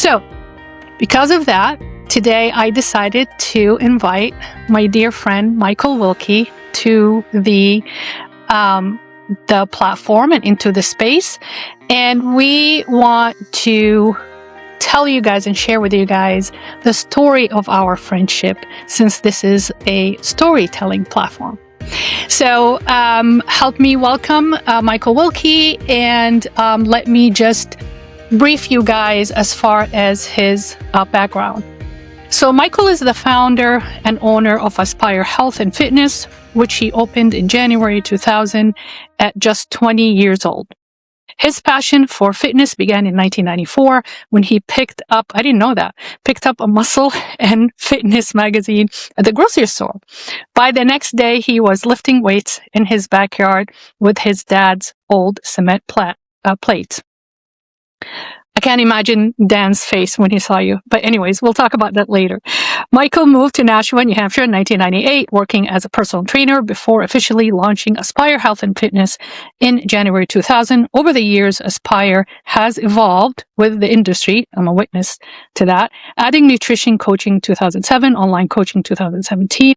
So, because of that, today I decided to invite my dear friend Michael Wilkie to the platform and into the space. And we want to tell you guys and share with you guys the story of our friendship, since this is a storytelling platform. So help me welcome Michael Wilkie, and let me just brief you guys as far as his background. So Michael is the founder and owner of Aspire Health and Fitness, which he opened in January 2000 at just 20 years old. His passion for fitness began in 1994 when he picked up a muscle and fitness magazine at the grocery store. By the next day, he was lifting weights in his backyard with his dad's old cement plates. I can't imagine Dan's face when he saw you. But anyways, we'll talk about that later. Michael moved to Nashua, New Hampshire in 1998, working as a personal trainer before officially launching Aspire Health and Fitness in January 2000. Over the years, Aspire has evolved with the industry. I'm a witness to that. Adding nutrition coaching 2007, online coaching 2017,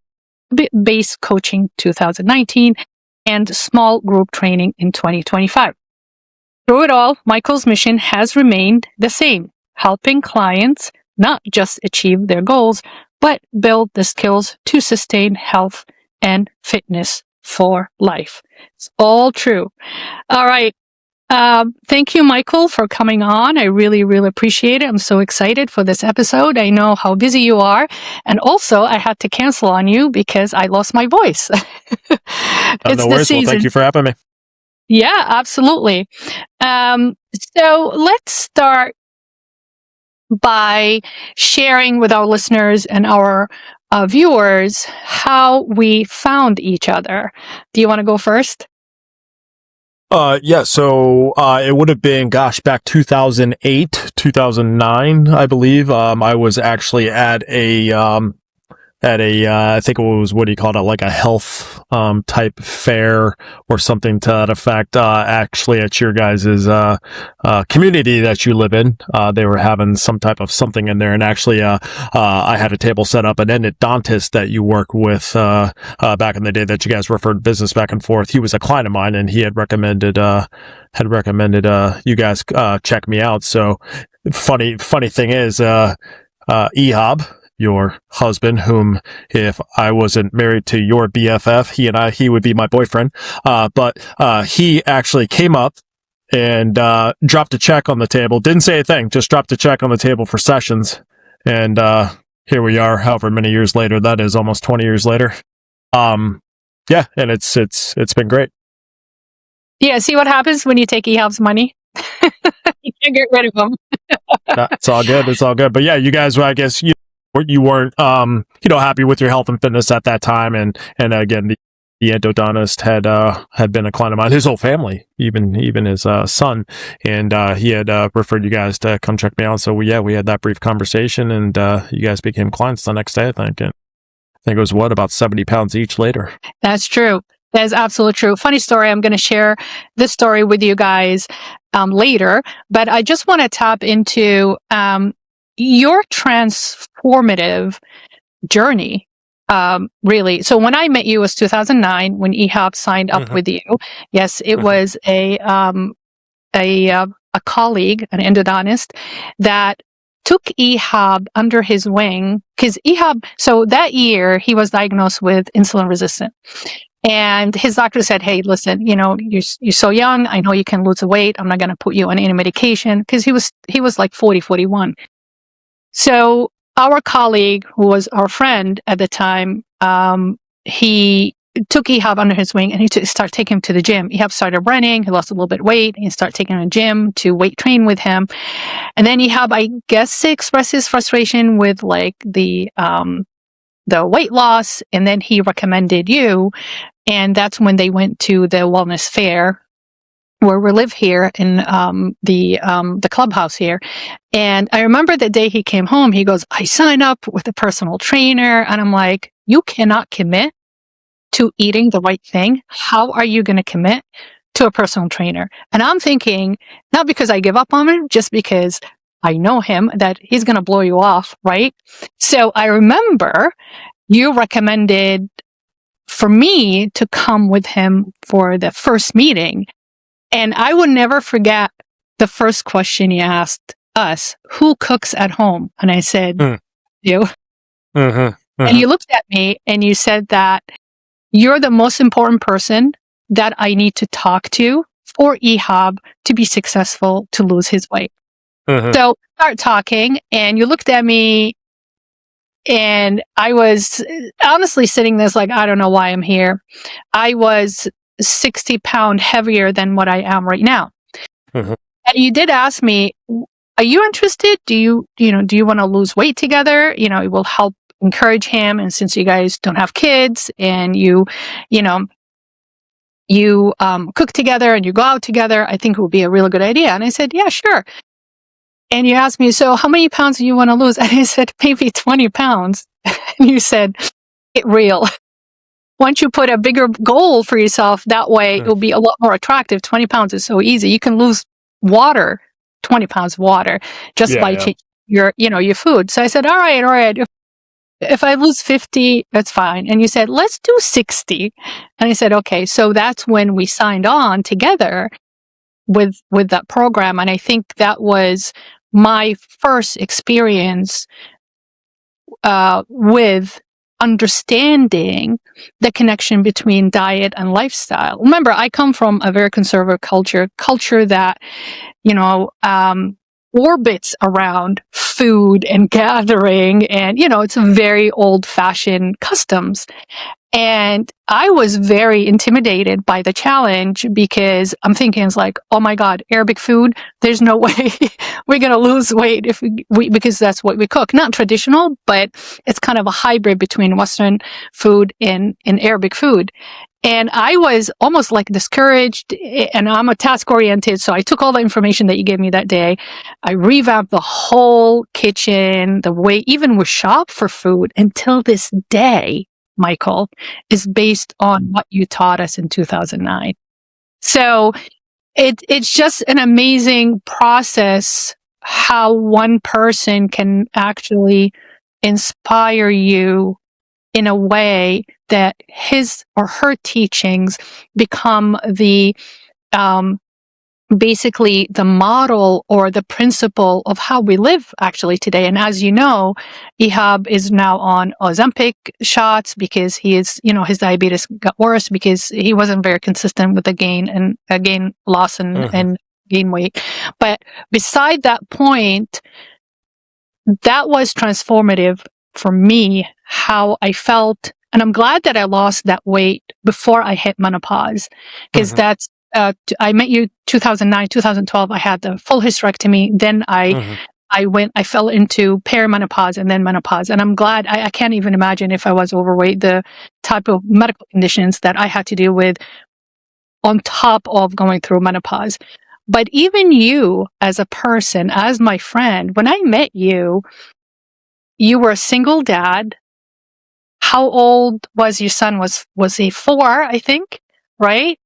base coaching 2019, and small group training in 2025. Through it all, Michael's mission has remained the same, helping clients not just achieve their goals, but build the skills to sustain health and fitness for life. It's all true. All right. Thank you, Michael, for coming on. I really, really appreciate it. I'm so excited for this episode. I know how busy you are. And also, I had to cancel on you because I lost my voice. It's no worries. Well, thank you for having me. Yeah, absolutely. So let's start by sharing with our listeners and our viewers how we found each other. Do you want to go first? Yeah, so it would have been, back 2008, 2009, I believe. I was actually at I think it was, what do you call it, like a health type fair or something to that effect, actually at your guys' community that you live in. They were having some type of something in there, and actually I had a table set up. An endodontist that you work with back in the day that you guys referred business back and forth, he was a client of mine, and he had recommended you guys check me out. So funny thing is, Ehab, your husband, whom if I wasn't married to your BFF, he would be my boyfriend. But he actually came up and dropped a check on the table. Didn't say a thing, just dropped a check on the table for sessions. And here we are, however many years later. That is almost 20 years later. Yeah, and it's been great. Yeah, see what happens when you take Ehab's money? You can't get rid of them. It's all good. It's all good. But yeah, you guys, I guess you weren't, happy with your health and fitness at that time. And again, the endodontist had been a client of mine, his whole family, even his son. And he had referred you guys to come check me out. So we had that brief conversation, and you guys became clients the next day, I think. And I think it was about 70 pounds each later. That's true. That is absolutely true. Funny story. I'm going to share this story with you guys later, but I just want to tap into your transformative journey, really. So when I met you was 2009 when Ehab signed up with you. Yes, it was a colleague, an endodontist, that took Ehab under his wing, because Ehab, so that year he was diagnosed with insulin resistant. And his doctor said, hey, listen, you're so young. I know you can lose the weight. I'm not going to put you on any medication, because he was like 40, 41. So our colleague, who was our friend at the time, he took Ehab under his wing, and he started taking him to the gym. Ehab started running. He lost a little bit of weight. He started taking him to the gym to weight train with him. And then Ehab, I guess, expressed his frustration with like the weight loss. And then he recommended you. And that's when they went to the wellness fair where we live here in the clubhouse here. And I remember the day he came home, he goes, I signed up with a personal trainer. And I'm like, you cannot commit to eating the right thing. How are you going to commit to a personal trainer? And I'm thinking, not because I give up on him, just because I know him, that he's going to blow you off, right? So I remember you recommended for me to come with him for the first meeting. And I would never forget the first question you asked us, who cooks at home? And I said, you. And you looked at me and you said that you're the most important person that I need to talk to for Ehab to be successful to lose his weight. So start talking, and you looked at me, and I was honestly sitting there like, I don't know why I'm here. I was 60 pounds heavier than what I am right now. And you did ask me, are you interested? Do you want to lose weight together? It will help encourage him. And since you guys don't have kids and you cook together and you go out together, I think it would be a really good idea. And I said, yeah, sure. And you asked me, so how many pounds do you want to lose? And I said, maybe 20 pounds. And you said, get real. Once you put a bigger goal for yourself, that way it will be a lot more attractive. 20 pounds is so easy. You can lose 20 pounds of water just by changing your food. So I said, all right. If I lose 50, that's fine. And you said, let's do 60. And I said, okay. So that's when we signed on together with that program. And I think that was my first experience with understanding the connection between diet and lifestyle. Remember, I come from a very conservative culture that, orbits around food and gathering, and it's very old-fashioned customs. And I was very intimidated by the challenge because I'm thinking it's like, oh my God, Arabic food, there's no way we're going to lose weight because that's what we cook. Not traditional, but it's kind of a hybrid between Western food and Arabic food. And I was almost like discouraged, and I'm a task oriented. So I took all the information that you gave me that day. I revamped the whole kitchen, the way even we shop for food until this day, Michael, is based on what you taught us in 2009. So it's just an amazing process how one person can actually inspire you in a way that his or her teachings become the basically the model or the principle of how we live actually today. And as you know, Ehab is now on Ozempic shots because he is, his diabetes got worse because he wasn't very consistent with the gain loss and gain weight. But beside that point, that was transformative for me, how I felt. And I'm glad that I lost that weight before I hit menopause, because that's, I met you 2009, 2012. I had the full hysterectomy. Then I fell into perimenopause and then menopause. And I'm glad, I can't even imagine if I was overweight, the type of medical conditions that I had to deal with on top of going through menopause. But even you as a person, as my friend, when I met you, you were a single dad. How old was your son? Was he 4, I think, right?